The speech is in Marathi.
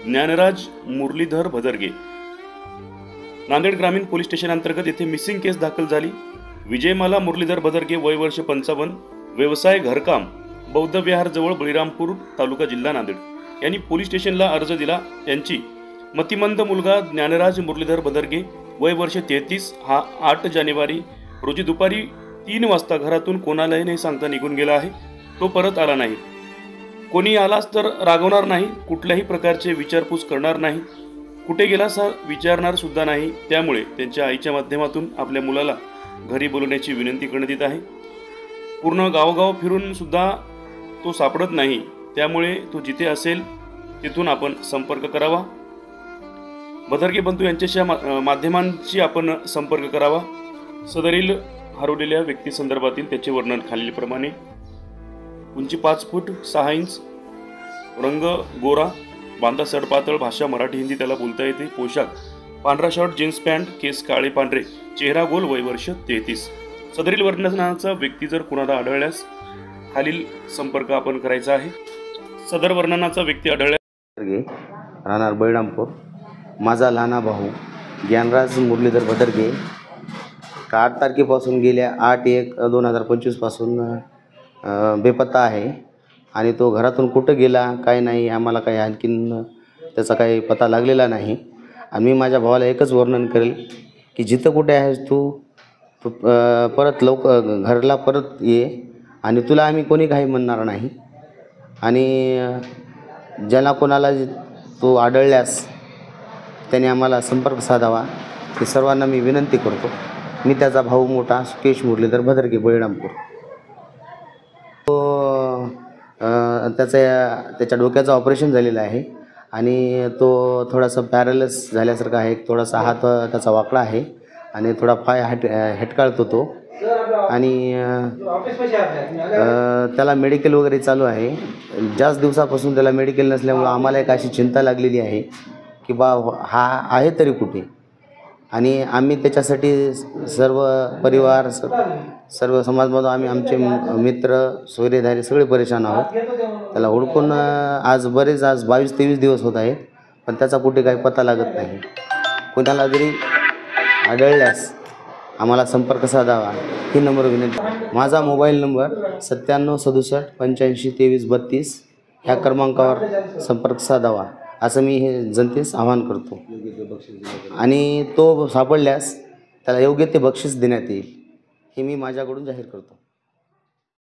ज्ञानराज मुरलीधर भदरगे। नांदेड ग्रामीण पोलीस स्टेशन अंतर्गत येथे मिसिंग केस दाखल झाली। विजयमाला मुरलीधर भदरगे, वय वर्ष 55, व्यवसाय घरकाम, बौद्ध विहार जवळ बळीरामपूर, तालुका जिल्हा नांदेड यांनी पोलीस स्टेशनला अर्ज दिला। त्यांची मतिमंद मुलगा ज्ञानराज मुरलीधर भदरगे, वय वर्ष 33, हा 8 जानेवारी रोजी दुपारी 3 वाजता घरातून कोणालाही नाही सांगता निघून गेला आहे। तो परत आला नाही। कोणी आलाच तर रागवणार नाही, कुठल्याही प्रकारचे विचारपूस करणार नाही, कुठे गेला असा विचारणार सुद्धा नाही। त्यामुळे त्यांच्या आईच्या माध्यमातून आपल्या मुलाला घरी बोलवण्याची विनंती करण्यात येत आहे। पूर्ण गावगाव फिरून सुद्धा तो सापडत नाही, त्यामुळे तो जिथे असेल तिथून आपण संपर्क करावा। भदरगे बंधू यांच्याशी माध्यमांशी आपण संपर्क करावा। सदरील हरवलेल्या व्यक्ती संदर्भातील त्याचे वर्णन खालीलप्रमाणे: उंची 5 फूट 6 इंच, रंग गोरा, बांधा सडपातळ, भाषा मराठी हिंदी त्याला बोलता येते, पोशाख पांढरा शर्ट जीन्स पॅन्ट, केस काळे पांढरे, चेहरा गोल, वय वर्ष 33। सदरील वर्णनाचा व्यक्ती जर कुणाला आढळल्यास खालील संपर्क आपण करायचा आहे। सदर वर्णनाचा व्यक्ती आढळल्यास राहणार बळीरामपूर, माझा लहाना भाऊ ज्ञानराज मुरलीधर भदरगे 8 तारखेपासून गेल्या 8/1/2025 पासून बेपत्ता आहे आणि तो घरातून कुठं गेला काय नाही आम्हाला काही आणखीन त्याचा काही पत्ता लागलेला नाही। आणि मी माझ्या भावाला एकच वर्णन करेल की जिथं कुठे आहेस तू परत घरला परत ये आणि तुला आम्ही कोणी काही म्हणणार नाही। आणि ज्याला कोणाला तो आढळल्यास त्याने आम्हाला संपर्क साधावा हे सर्वांना मी विनंती करतो। मी त्याचा भाऊ मोठा सुकेश मुरलीधर भदरगे, बळीरामपूर। तो त्याच्या डोक्याचं ऑपरेशन झालेलं आहे आणि तो थोडासा पॅरालिस झाल्यासारखा आहे। थोडासा हात त्याचा वाकडा आहे आणि थोडा पाय हेटकाळतो तो। आणि त्याला मेडिकल वगैरे चालू आहे। जास्त दिवसापासून त्याला मेडिकल नसल्यामुळं आम्हाला एक अशी चिंता लागलेली आहे की बा हा आहे तरी कुठे। आणि आम्ही त्याच्यासाठी सर्व परिवार सर्व समाजमधून आम्ही आमचे मित्र सोयरेधारी सगळे परेशान आहोत। त्याला हुडकून आज 22-23 दिवस होत आहेत, पण त्याचा कुठे काही पत्ता लागत नाही। कोणाला जरी आढळल्यास आम्हाला संपर्क साधावा ही नम्र विनंती। माझा मोबाईल नंबर 9767852332 ह्या क्रमांकावर संपर्क साधावा असं मी हे जनतेस आवाहन करतो। आणि तो सापडल्यास त्याला योग्य ते बक्षीस देण्यात येईल हे मी माझ्याकडून जाहीर करतो।